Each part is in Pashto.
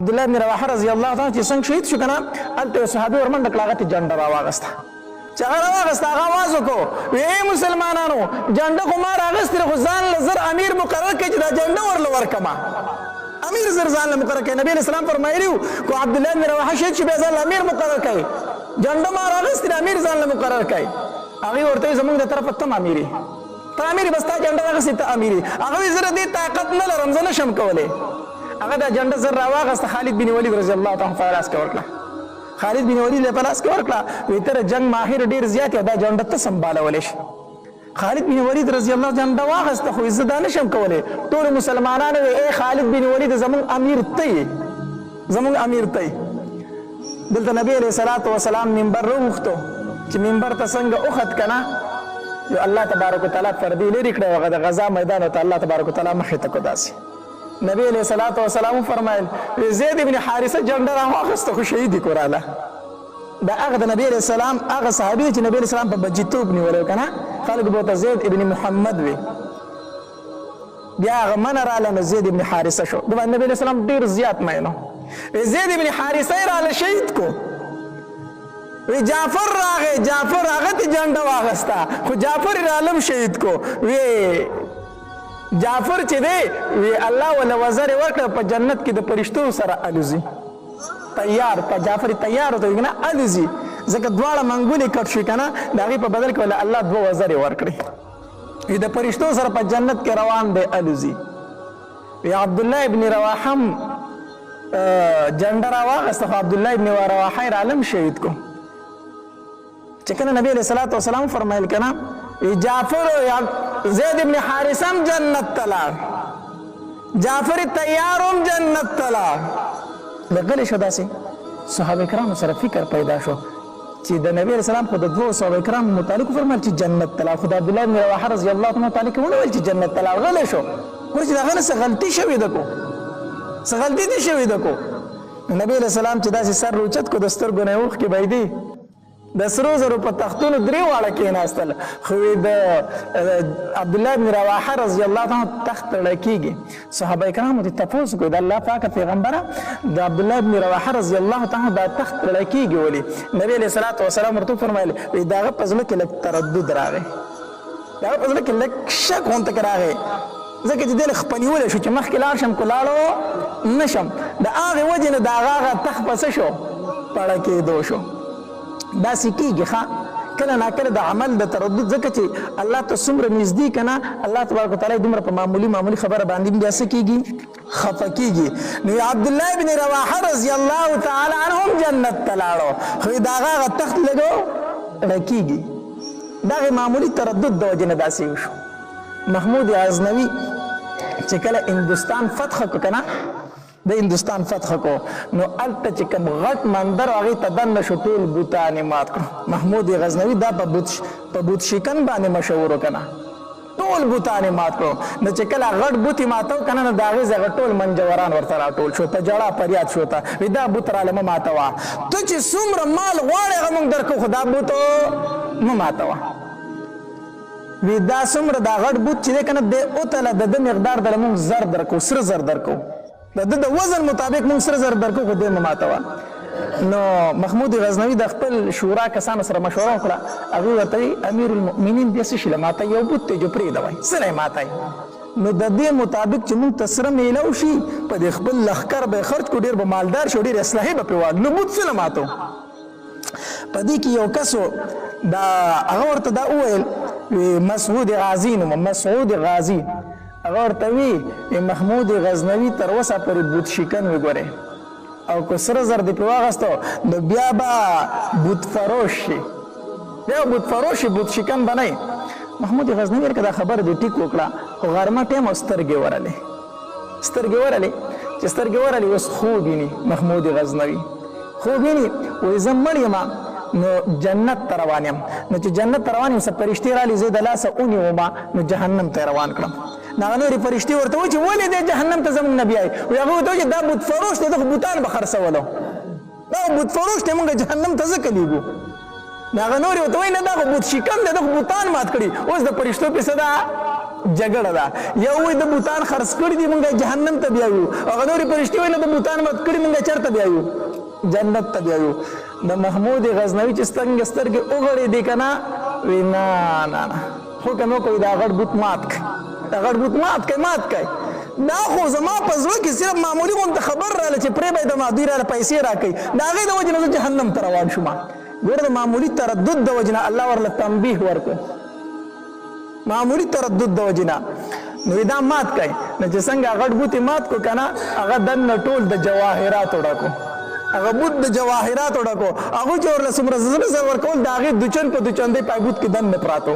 عبدالله بن رواحه رضی الله تعالی چې څنګه شهید شو کنه هلته صحابي ورمنډه کړه هغه ته جنډه راواغسته چې هغه راواغسته هغه آواز وکړو وی مسلمانانو جنډه خو ما راغستې خو ځان له زر امیر مقرر کړي چې دا جنډه ورله ورکړمه امیر زر ځان له مقرر کړي نبي اسلام فرمایلي وو کو عبدالله بن رواحه شهید شي بیا ځان له امیر مقرر کړي جنډه ما راغستې امیر ځان له مقرر کړي هغې ورته وایي زموږ د طرفه ته امیر یې ته امیر یې بس تا جنډه راغستې ته امیر یې هغه وایي زه د دې طاقت نه لرم زه نشم کولی هغه دا جنډه زر راواغسته خالد بن ولید رضی الله تعالی په لاس کې ورکړه خالد بن ولید په لاس کې ورکړه وی تر جنگ ماهر ډیر زیات دا جنډه ته سنبالولی شي خالد بن ولید رضی الله جنډه واغسته خو زه دا نشم کولی ټول مسلمانانو وی ای خالد بن ولید زموږ امیر ته یې زموږ امیر ته یې دلته نبی علیه الصلاة والسلام منبر راوغوښتو چې منبر ته څنګه اوخت کنه یو الله تبارک وتعالی پردې لرې کړی هغه د غزا میدان ته الله تبارک وتعالی مخې ته کړو داسې نبی علیہ الصلوۃ والسلام فرمایل زید ابن حارثه جنډه راواغسته خو شهید یې کوراله دا هغه د نبی علیہ السلام هغه صحابي چې نبی علیہ السلام په بچیتوب نیولی کنه خلک به ورته زید ابن محمد وي بیا هغه منه راله نو زید ابن حارثه شو د باندې نبی علیہ السلام ډېر زیات مینو زید ابن حارثه یې راله شهید کو وی جعفر راغی جعفر هغه ته جنډه واغسته خو جعفر یې رالم شهید کو وی جعفر چې دی وی الله ولا وزر ورکړه په جنت کې د فرشتو سره الوزي تیار په جعفر تیار ته کنه الوزي ځکه دواړه منګولې کټ شي کنه د هغې په بدل کې ولا الله دوه وزرې ورکړي وی د فرشتو سره په جنت کې روان دی الوزي وی عبدالله ابن رواحه جنډه راواغسته خو عبدالله ابن رواحه یې رالم شهید کو چې کله نبی علیه الصلاة والسلام فرمایل کنه جعفر زید ابن حارثم جنت تلاړ جعفر تیارم جنت تلاړ لګلی شو داسې صحابه کرامو سره فکر پیدا شو چې د نبی علیه السلام خو د دوو صحابه کرامو متعلق فرمایل چې جنت تلاړ خو د عبدالله بن رواحه رضی الله عنه متعلق ونه ویل چې جنت تلاړ غلی شو ګوره چې د هغه نه څه غلطي شوې ده کو څه غلطي دې شوې ده کو نبی علیه السلام چې داسې سر روچت کو د سترګو نه یې اوښکې بهیدې د سرو زرو په تختونو درې واړه کېناستل خو د عبدالله بن رواحه رضی الله عنه تخت تړلی کېږي صحابه کرامو ته تپوس کوي د الله پاکه پیغمبره د عبدالله بن رواحه رضی الله عنه دا تخت تړلی کېږي ولې نبی علیه الصلاة والسلام ورته وفرمایل وایي د هغه په زړه کې لږ تردد راغی د هغه په زړه کې لږ شک غونته کې راغی ځکه چې دی لږ خپنیولی شو چې مخکې لاړ شم که لاړو نه شم د هغې وجې نه د هغه تخت په څه شو پړه کېدو شو داسې کېږي ښه کله ناکله د عمل د تردد ځکه چې الله ته څومره نږدې که نه الله تبارک وتعالی دومره په معمولي خبره باندې بیا څه کېږي خفه کېږي نو عبدالله بن رواحه رضی الله تعالی عنهم جنت ته لاړو خو د هغه تخت لږ ډکېږي دغې معمولي تردد د وجې نه داسې وشو محمود غزنوي چې کله هندوستان فتح کړو که نه د هندوستان فتح کو نو الته چې کوم غټ مندر هغې ته دننه شو ټول بوتان یې مات کړو محمود غزنوي دا په بوت شکن باندې مشهور و که نه ټول بوتان یې مات کړو نو چې کله غټ بوت یې ماتو که نه نو د هغې ځای ټول منجوران ورته راټول شو په جړه فریاد شو ته وي دا بوت راله مه ماتوه ته چې څومره مال غواړې هغه موږ درکو خو دا بوت مه ماتوه وی دا څومره دا غټ بوت چې دی که نه دی اوتله د ده مقدار دله موږ زر درکو سره زر درکو د ده د وزن مطابق موږ سره زر درکو خو دی مه ماتوه نو محمود غزنوي د خپل شورا کسانو سره مشوره وکړه هغوی ورته وایي امیر المؤمنین بیا څه شي له ماتی یو بوت دی جو پرېږدوئ څه نه یې ماتی نو د دې مطابق چې موږ ته سره میلو شي په دې خپل لښکر به یې خرج کړو ډېر به مالدار شو ډېر اصلاحي به پرې واړ نو بوت څه نه ماتو په دې کې یو کس دا هغه ورته دا وویل مسعود غازي نومه مسعود غازي هغه ورته وي محمود غزنوي تر اوسه پورې بوت شکن وګورئ او که سره زر دې پرې واغستو نو بیا به بوت فروش شي بیا بوت فروش شي بوت شکن به نه محمود غزنوي که دا خبره دې ټیک وکړه خو غرمه ټایم او سترګې ورلې چې سترګې ورلې اوس خوب ویني محمود غزنوي خوب ویني وایي زه مړ یم نو جنت ته روان یم نو چې جنت ته روان یم څه فرشتې رالي زه د لاسه ونیومه نو جهنم ته یې روان کړم نو هغه نورې فرشتې ورته وایي چې ولې دی جهنم ته زموږ نه بیایي وایي هغه ورته وایي چې دا بوت فروش دی ده خو بوتان به خرڅولو دا بوت فروش دی موږ جهنم ته ځکه لیږو نو هغه نورې ورته وایي نه دا خو بوت شکن دی ده خو بوتان مات کړي اوس د فرشتو پسې دا جګړه ده. یو وایي د بوتان خرڅ کړي دي موږ جهنم ته بیایو، هغه نورې فرشتې وایي نه د بوتان مات کړي موږ چېرته بیایو؟ جنت ته بیایو. د محمود غزنوي چې سترګې وغړې دي که نه، وایي نه نه نه حکم وکړئ دا غټ بوت مات کړئ، دا غټ بوت مات کړئ. دا خو زما په زړه کې صرف معمولي غونته خبر راغله چې پرې به د دوی راله پیسې راکوي، د هغې د وجې نه زه جهنم ته روان شوم. ګوره د معمولي تردد د وجې نه الله ورله تنبیه ورکړ، معمولي تردد د وجې نه. نو دا مات کړئ. نو چې څنګه غټ بوت یې مات کړو که نه، هغه دننه ټول د جواهراتو ډکو، هغه بوت د جواهراتو ډکو، هغوی چې ورله څومره زر ورکول د هغې دوچن په دوچندۍ پای بوت کې دننه پراتو،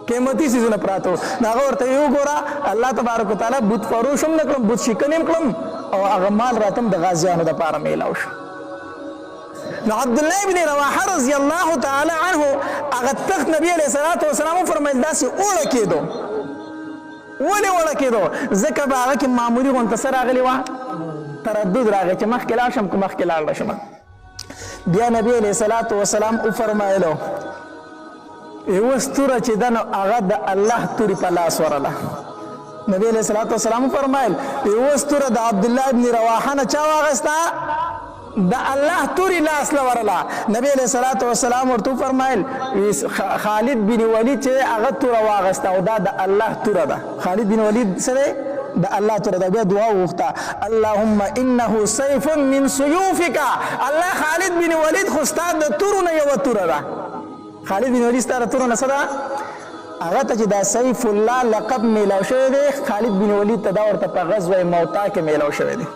قیمتي څیزونه پراتو. نو هغه ورته یې وګوره الله تبارک وتعالی بوت فروش هم نه کړم، بوت شکن هم کړم، او هغه مال راته هم د غازیانو دپاره میلاو شو. نو عبدالله ابن رواحه رضی الله تعالی عنه هغه تخت نبی علیه الصلاة والسلام وفرمیل داسې اوړه کېدو. ولې اوړه کېدو؟ ځکه به هغه کې معمولي غونته څه راغلې وه؟ تردد راغی چې مخکې لاړ شم که مخکې لاړ نه شم. بیا نبی علیه الصلاة والسلام وفرمایلو یوه ستوره چې ده نو هغه د الله تورې په لاس ورله. نبی علیه الصلاة والسلام وفرمایل یوه ستوره د عبدالله ابن رواحه نه چا واغسته؟ د الله تورې لاس له ورله. نبی علیه الصلاة والسلام ورته وفرمایل خالد بن ولید چې هغه توره واغسته او دا د الله توره ده. خالد بن ولید څه دی؟ د الله توره ده. بیا دعا وغوښته اللهم انه سیف من سیوفک، الله خالد بن ولید خو ستا د تورو نه یوه توره ده. خالد بن ولید ستا د تورو نه څه ده؟ هغه ته چې دا سیف الله لقب میلاو شوی دی، خالد بن ولید ته دا ورته په غزوه موتا کې میلاو شوی دی.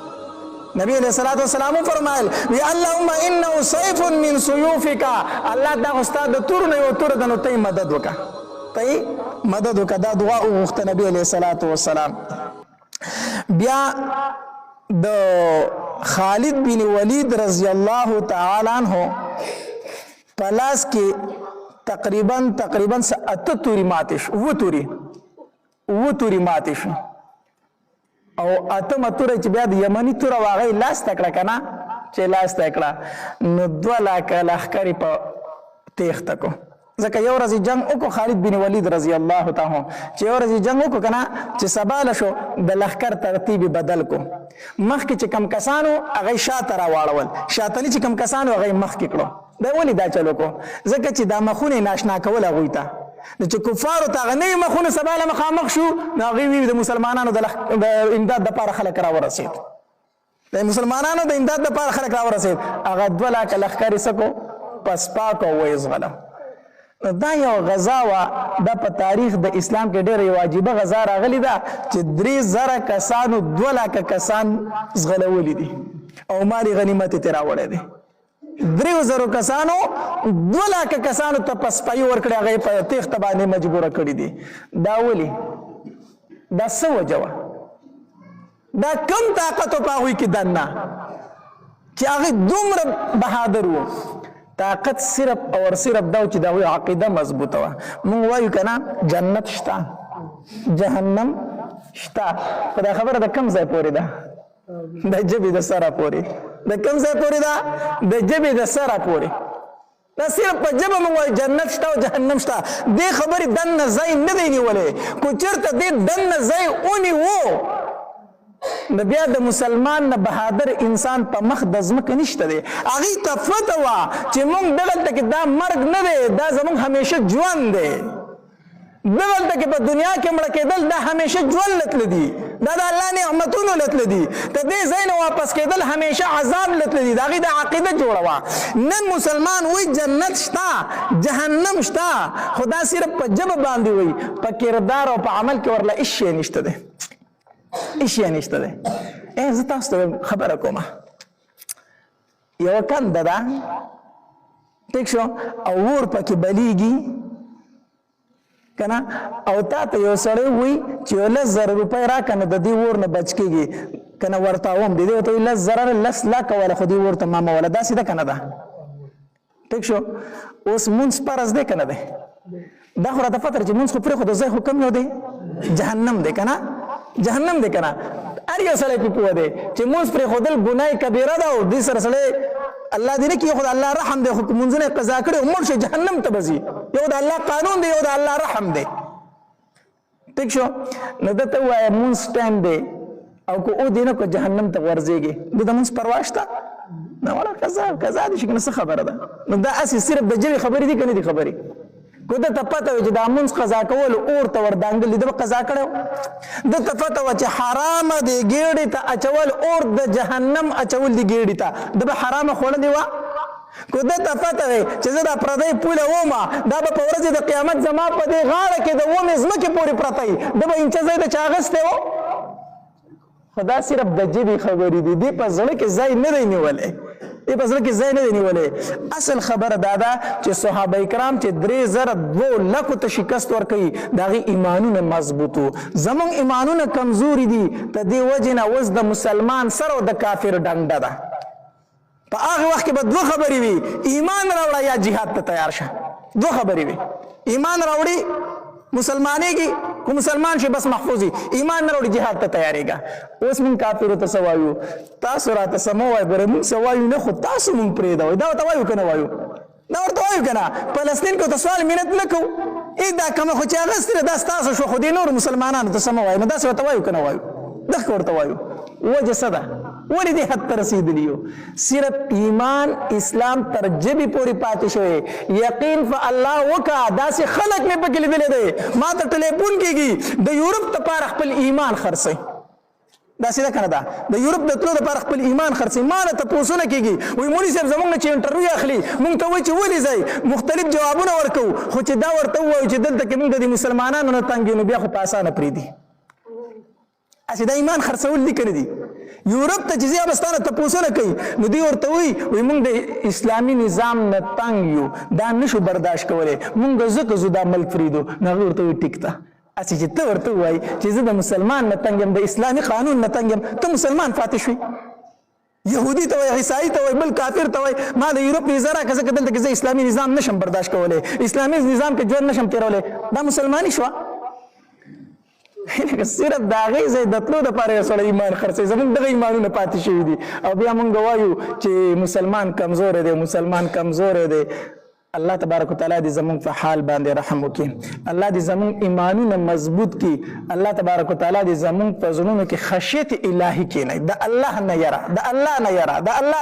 نبی علیہ الصلوۃ والسلام فرمایل وی اللهم انه سیف من سیوفک، الله دا استاد تور نه یو تور د نو ته مدد وکا، ته مدد وکا. دا دعا وغوښته نبی علیہ الصلوۃ والسلام. بیا د خالد بن ولید رضی الله تعالی عنہ پلاس کې تقریبا 8 توري ماتش، و توري ماتش او اتمه توره چې بیا د یمني توره واغی لاس تکړه که نه، چې لاس تکړه نو 2 لاکه لښکرې په تیښته کو. ځکه یو ورځې جنګ وکړو خالد بن ولید رضی الله تعالی چې یو ورځې جنګ وکړو که نه، چې سبا له شو د لښکر ترتیب بدل کو. مخکې چې کم کسانو هغه شاته راواړول، شاتني چې کم کسانو هغه مخکې کړو. دا ولې دا چل وکړو؟ ځکه چې دا مخونه ناشنا کول هغوی ته، چې کفارو ته هغه نوي مخونه سبا له مخامخ شو نو هغوی وي د مسلمانانو د امداد دپاره خلک راورسېد، د مسلمانانو د امداد دپاره خلک راورسېد. هغه 2 لاکه لښکر یې څه کو؟ پس پاک او ویزغله. دا یو غزا وه، دا په تاریخ د اسلام کې ډېره یو عجیبه غزا راغلې ده چې 3,000 کسانو 2 لاکه کسان زغلولي دي او مال غنیمت یې ترې راوړی دی. 3,000 کسانو 2 لاکه کسانو ته پسپایي ورکړې، هغه یې په تیښته باندې مجبوره کړي دي. دا ولې؟ دا څه وجه وه؟ دا کم طاقت و په هغوی کې دننه چې هغوی دومره بهادر وو؟ طاقت صرف او صرف دا چې د هغوی عقیده مضبوطه وه. موږ وایو که نه جنت شته، جهنم شته، خو دا خبره د کم ځای پورې ده؟ د ژبې د سره پورې. د کوم ځای پورې ده؟ د ژبې د سره پورې. دا صرف په ژبه موږ وایو جنت شته او جهنم شته، دې خبرې دننه ځای نه دی نیولی. کو چېرته دې دننه ځای ونیو نو بیا د مسلمان نه بهادر انسان په مخ د ځمکه نشته دی. هغوی ته پته وه چې موږ دغلته کې دا مرګ نه دی، دا زموږ همیشه ژوند دی. دغلته کې په دنیا کې مړه کېدل دا همیشه ژوند لتله دي، دا د الله نعمتونو لتله دي. ته دې ځای نه واپس کېدل همیشه عذاب لتله دي. د هغوی د عقیده جوړه وه. نن مسلمان وایي جنت شته، جهنم شته، خو دا صرف په ژبه باندې وایي، په کردار او په عمل کې ورله هېڅ شی نشته دی، هېڅ شی نشته دی. زه تاسو ته خبره کومه، یوه کنده ده ټیک شو او اور پکې بلیږي کنه، او تا ته یو سړی وایي چې 10,000 روپۍ راکړه نو د دې اور نه بچ کېږي کنه، ورته وم دی ورته وایي 10,000 10 لاکه وله خو دې اور ته مامه وله، داسې ده که نه ده؟ ټیک شو. اوس مونځ فرض دی که نه دی؟ دا خو راته پته ده چې مونځ خو پرېښود ځای خو کم یو دی؟ جهنم دی که نه؟ جهنم دی که نه؟ هر یو سړی پې پوه دی چې مونځ پرېښودل ګناه کبیره ده او دې سره سړی الله دې نه کړي، خو د الله رحم دی، خو مونځونه قضا کړي او مړ شي جهنم ته به ځي. یو د الله قانون دی، یو د الله رحم دی. ټیک شو نو دته وای مونږ ټایم دی او کو او دینه کو جهنم ته ورځيږي د مونږ پروا شته نه ولا قضا دي شي کنه څه خبره ده نو دا اسی صرف د جری خبرې دي کنه دي خبرې کو د تپته چې دا مونږ قضا کول اور ته وردانګل د قضا کړو د تپته چې حرام دي ګېړې ته اچول اور د جهنم اچول دي ګېړې ته د حرام خور دی وا کو د تپته چې زه د پردی پوله ومه دا په ورځ د قیامت زما په دې غاړه کې د ومه زمکه پوری پرتای د به انچ زید چاغسته و خدا صرف د جبی خبرې دي دی په ځړ کې ځای نه دی نیولې دی په ځړ کې ځای نه دی نیولې اصل خبره دا ده چې صحابه کرام چې 3002 لکو ته شکست ورکړي داغي ایمانونه مضبوطو زمون ایمانونه کمزوري دي ته دی وجنه وز د مسلمان سره او د کافر ډنډه ده په هغه وخت کې به دوه خبرې وي ایمان راوړه یا jihad ته تیار شه دوه خبرې وي ایمان راوړي مسلمانېږي کو مسلمان شي بس محفوظي ایمان نه وروړي jihad ته تیارېږي اوس مونږ کافرو ته سوایو تاسو راته سمو وای ګره مونږ سوایو نه خو تاسو مونږ پرې دا وای دا ته وایو کنه وایو دا ورته وایو کنه فلسطین کو ته سوال مينت نه کو دا کوم خو چې هغه ستره دا تاسو شو خو دي نور مسلمانانو ته سمو وای نه دا څه ته وایو کنه وایو دغه ورته وایو وجه صدا ولی دې حد ته رسیدلیو صرف ایمان اسلام تر جبی پوری پاتې شوی یقین فالله وکا داسې خلق مې پکې لیدلې دی ما ته ټلیفون کېږي د یورپ ته پاره خپل ایمان خرڅي داسې ده کنه دا د یورپ د تلو لپاره خپل ایمان خرڅي ما ته پوښتنه کېږي وای مولوی صاحب زمونږ چې انټرویو اخلي مونږ ته وایي چې ولې ځای مختلف جوابونه ورکو خو چې دا ورته وایي چې دلته کې مونږ د مسلمانانو نه تنګ یو بیا خو په اسانه پریدي اسی دا ایمان خرڅول لیکنه دي یورپ ته چې ځابستانه ته پوښتنه کوي نو دی ورته وي موږ د اسلامي نظام نه تنګ یو دا نشو برداشت کولای موږ زکه زو د ملک فریدو نه ورته وي ټیکتا اسی چې ته ورته وای چې زه د مسلمان نه تنګ يم د اسلامي قانون نه تنګ يم ته مسلمان فاتح شوي يهودي ته وای عیسائی ته وای بل کافر ته وای ما د یورپ نظام کزه کدل ته اسلامي نظام نشم برداشت کولای اسلامي نظام کې ژوند نشم تیرولای دا مسلمانی شو صرف دا غي زې د تلو د پاره سره ایمان خرڅې زمونږ د ایمانونه پاتې شوی دي او بیا مونږ وایو چې مسلمان کمزور دی الله تبارک وتعالى دې زمونږ په حال باندې رحم وکړي الله دې زمونږ ایمانونه مضبوط کړي الله تبارک وتعالى دې زمونږ په زړونو کې خشیت الهي کېنه د الله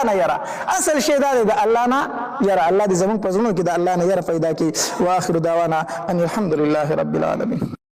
نه یرا اصل شی دا دی د الله نه یرا الله دې زمونږ په زړونو کې د الله نه یرا پیدا کړي واخر دعوانا ان الحمد لله رب العالمین